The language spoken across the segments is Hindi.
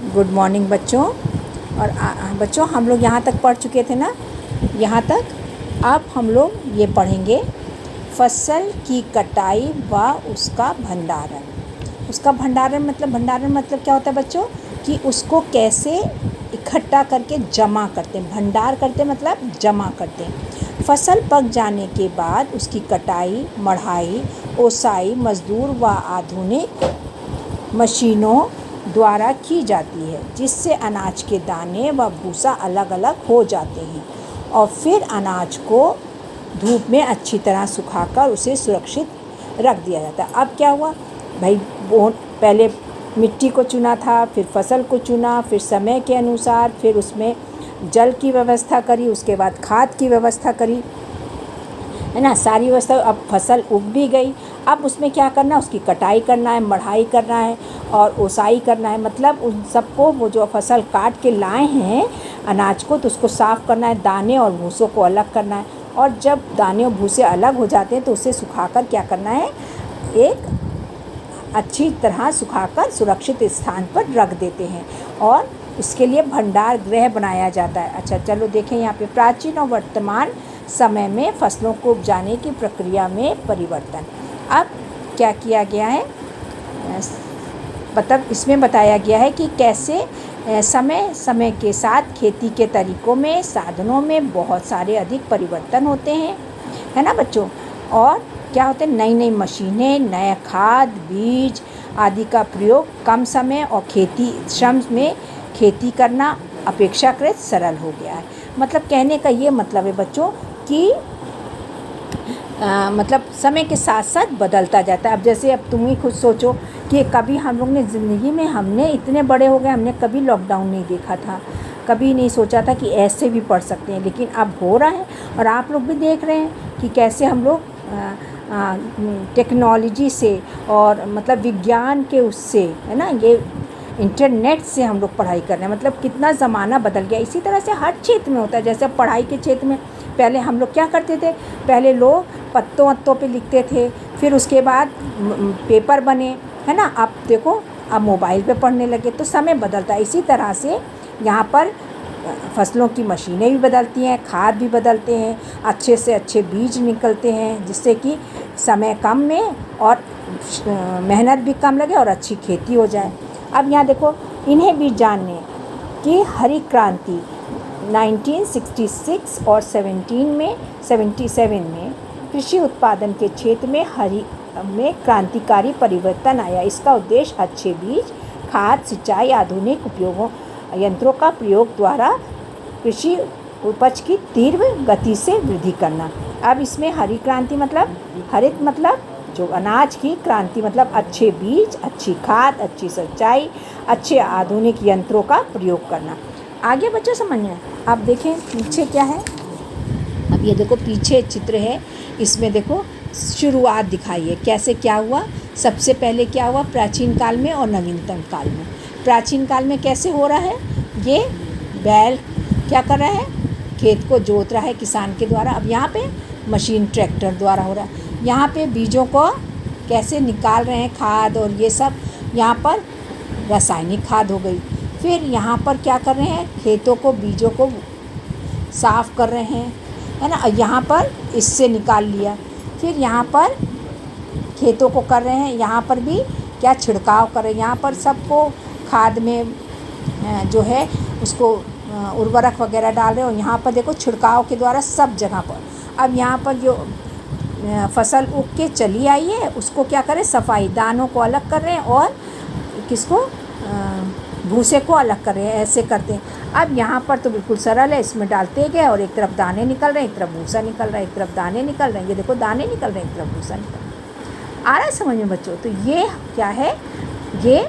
गुड मॉर्निंग बच्चों। और बच्चों हम लोग यहाँ तक पढ़ चुके थे ना, यहाँ तक। अब हम लोग ये पढ़ेंगे फसल की कटाई व उसका भंडारण। उसका भंडारण मतलब क्या होता है बच्चों, कि उसको कैसे इकट्ठा करके जमा करते हैं। भंडार करते मतलब जमा करते हैं। फसल पक जाने के बाद उसकी कटाई, मढ़ाई, ओसाई मजदूर व आधुनिक मशीनों द्वारा की जाती है, जिससे अनाज के दाने व भूसा अलग अलग हो जाते हैं और फिर अनाज को धूप में अच्छी तरह सुखाकर उसे सुरक्षित रख दिया जाता है। अब क्या हुआ भाई, पहले मिट्टी को चुना था, फिर फसल को चुना, फिर समय के अनुसार फिर उसमें जल की व्यवस्था करी, उसके बाद खाद की व्यवस्था करी, है ना, सारी व्यवस्था। अब फसल उग भी गई। अब उसमें क्या करना है, उसकी कटाई करना है, मढ़ाई करना है और ओसाई करना है। मतलब उन सबको, वो जो फसल काट के लाए हैं अनाज को, तो उसको साफ़ करना है, दाने और भूसों को अलग करना है। और जब दाने और भूसे अलग हो जाते हैं तो उसे सुखाकर क्या करना है, एक अच्छी तरह सुखाकर सुरक्षित स्थान पर रख देते हैं और इसके लिए भंडार गृह बनाया जाता है। अच्छा चलो देखें यहाँ पे प्राचीन और वर्तमान समय में फसलों को उपजाने की प्रक्रिया में परिवर्तन। अब क्या किया गया है, मतलब इसमें बताया गया है कि कैसे समय समय के साथ खेती के तरीक़ों में, साधनों में बहुत सारे अधिक परिवर्तन होते हैं, है ना बच्चों। और क्या होते हैं, नई नई मशीनें, नया खाद, बीज आदि का प्रयोग, कम समय और खेती श्रम में खेती करना अपेक्षाकृत सरल हो गया है। मतलब कहने का ये मतलब है बच्चों कि मतलब समय के साथ साथ बदलता जाता है। अब जैसे अब तुम ही खुद सोचो कि कभी हम लोग ने ज़िंदगी में, हमने इतने बड़े हो गए, हमने कभी लॉकडाउन नहीं देखा था, कभी नहीं सोचा था कि ऐसे भी पढ़ सकते हैं, लेकिन अब हो रहा है। और आप लोग भी देख रहे हैं कि कैसे हम लोग टेक्नोलॉजी से और मतलब विज्ञान के उससे, है ना, ये इंटरनेट से हम लोग पढ़ाई कर रहे हैं। मतलब कितना ज़माना बदल गया। इसी तरह से हर क्षेत्र में होता है। जैसे पढ़ाई के क्षेत्र में पहले हम लोग क्या करते थे, पहले लोग पत्तों पे लिखते थे, फिर उसके बाद पेपर बने, है ना। अब देखो, अब मोबाइल पे पढ़ने लगे, तो समय बदलता है। इसी तरह से यहाँ पर फसलों की मशीनें भी बदलती हैं, खाद भी बदलते हैं, अच्छे से अच्छे बीज निकलते हैं, जिससे कि समय कम में और मेहनत भी कम लगे और अच्छी खेती हो जाए। अब यहाँ देखो, इन्हें भी जानने कि हरी क्रांति 1966 और 77 में कृषि उत्पादन के क्षेत्र में क्रांतिकारी परिवर्तन आया। इसका उद्देश्य अच्छे बीज, खाद, सिंचाई, आधुनिक उपयोगों यंत्रों का प्रयोग द्वारा कृषि उपज की तीव्र गति से वृद्धि करना। अब इसमें हरी क्रांति मतलब, हरित मतलब जो अनाज की, क्रांति मतलब अच्छे बीज, अच्छी खाद, अच्छी सिंचाई, अच्छे आधुनिक यंत्रों का प्रयोग करना। आगे बच्चों समझना। अब देखें पीछे क्या है। अब ये देखो पीछे चित्र है, इसमें देखो शुरुआत दिखाई है कैसे क्या हुआ। सबसे पहले क्या हुआ प्राचीन काल में और नवीनतम काल में। प्राचीन काल में कैसे हो रहा है, ये बैल क्या कर रहा है, खेत को जोत रहा है किसान के द्वारा। अब यहाँ पे मशीन ट्रैक्टर द्वारा हो रहा है। यहाँ पे बीजों को कैसे निकाल रहे हैं, खाद और ये सब, यहाँ पर रासायनिक खाद हो गई। फिर यहाँ पर क्या कर रहे हैं, खेतों को, बीजों को साफ़ कर रहे हैं, है ना। यहाँ पर इससे निकाल लिया। फिर यहाँ पर खेतों को कर रहे हैं, यहाँ पर भी क्या छिड़काव कर रहे हैं। यहाँ पर सबको खाद में जो है उसको उर्वरक वगैरह डाल रहे हैं। और यहाँ पर देखो छिड़काव के द्वारा सब जगह पर। अब यहाँ पर जो फसल उग के चली आई है उसको क्या करें, सफाई, दानों को अलग कर रहे हैं और किसको, भूसे को अलग कर रहे हैं, ऐसे करते हैं। अब यहाँ पर तो बिल्कुल सरल है, इसमें डालते गए और एक तरफ दाने निकल रहे हैं, एक तरफ भूसा निकल रहा है, एक तरफ दाने निकल रहे हैं। ये देखो दाने निकल रहे हैं, एक तरफ भूसा निकल रहा है। आ रहा है समझ में बच्चों। तो ये क्या है, ये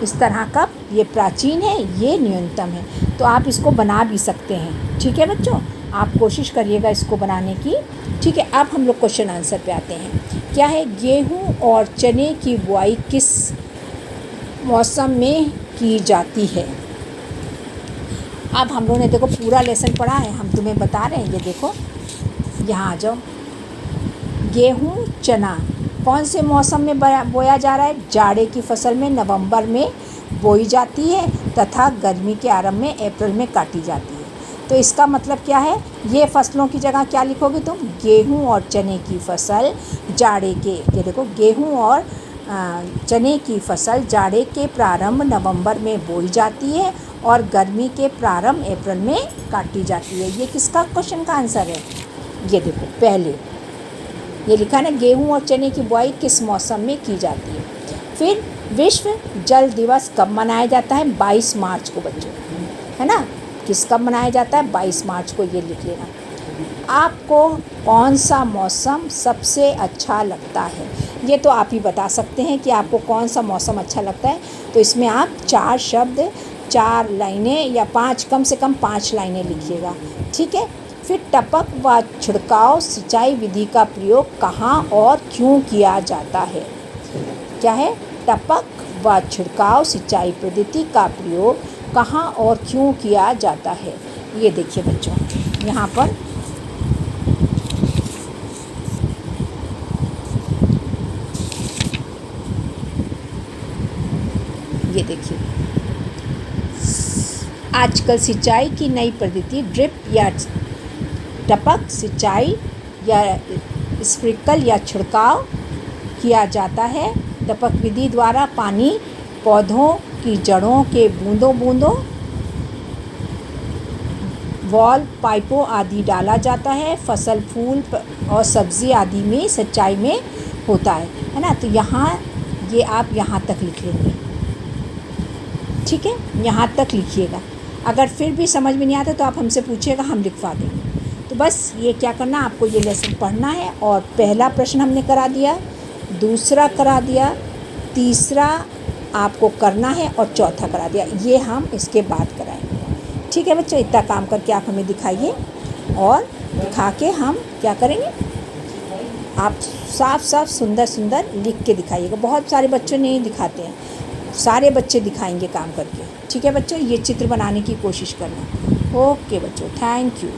इस तरह का, ये प्राचीन है, ये न्यूनतम है। तो आप इसको बना भी सकते हैं, ठीक है बच्चों। आप कोशिश करिएगा इसको बनाने की, ठीक है। अब हम लोग क्वेश्चन आंसर पे आते हैं। क्या है, गेहूँ और चने की बुआई किस मौसम में की जाती है। अब हम लोगों ने देखो पूरा लेसन पढ़ा है, हम तुम्हें बता रहे हैं। ये देखो यहाँ आ जाओ। गेहूँ, चना कौन से मौसम में बोया जा रहा है, जाड़े की फसल में नवंबर में बोई जाती है। तथा गर्मी के आरंभ में अप्रैल में काटी जाती है। तो इसका मतलब क्या है, ये फसलों की जगह क्या लिखोगे तुम, गेहूं और चने की फसल जाड़े के, ये देखो गेहूं और चने की फसल जाड़े के प्रारंभ नवंबर में बोई जाती है और गर्मी के प्रारंभ अप्रैल में काटी जाती है। ये किसका क्वेश्चन का आंसर है, ये देखो पहले ये लिखा है ना, गेहूं और चने की बुआई किस मौसम में की जाती है। फिर विश्व जल दिवस कब मनाया जाता है, 22 मार्च को बच्चों, है ना, किस कब मनाया जाता है, 22 मार्च को, ये लिख लेना। आपको कौन सा मौसम सबसे अच्छा लगता है, ये तो आप ही बता सकते हैं कि आपको कौन सा मौसम अच्छा लगता है। तो इसमें आप 4 शब्द 4 लाइनें या 5, कम से कम 5 लाइनें लिखिएगा, ठीक है। फिर टपक व छिड़काव सिंचाई विधि का प्रयोग कहाँ और क्यों किया जाता है, क्या है, टपक व छिड़काव सिंचाई पद्धति का प्रयोग कहाँ और क्यों किया जाता है। ये देखिए बच्चों, यहाँ पर ये देखिए, आजकल सिंचाई की नई पद्धति ड्रिप या टपक सिंचाई या स्प्रिंकल या छिड़काव किया जाता है। टपक विधि द्वारा पानी पौधों की जड़ों के बूंदों बूंदों वॉल पाइपों आदि डाला जाता है। फसल फूल और सब्जी आदि में सिंचाई में होता है ना। तो यहाँ ये आप यहाँ तक लिख लेंगे, ठीक है, यहाँ तक लिखिएगा। अगर फिर भी समझ में नहीं आता तो आप हमसे पूछिएगा, हम लिखवा देंगे। तो बस ये क्या करना, आपको ये लेसन पढ़ना है और पहला प्रश्न हमने करा दिया, दूसरा करा दिया, तीसरा आपको करना है और चौथा करा दिया। ये हम इसके बाद कराएंगे, ठीक है बच्चों। इतना काम करके आप हमें दिखाइए और दिखा के हम क्या करेंगे, आप साफ साफ सुंदर सुंदर लिख के दिखाइएगा। बहुत सारे बच्चों नहीं दिखाते हैं, सारे बच्चे दिखाएंगे काम करके, ठीक है बच्चों। ये चित्र बनाने की कोशिश करना। ओके बच्चों, थैंक यू।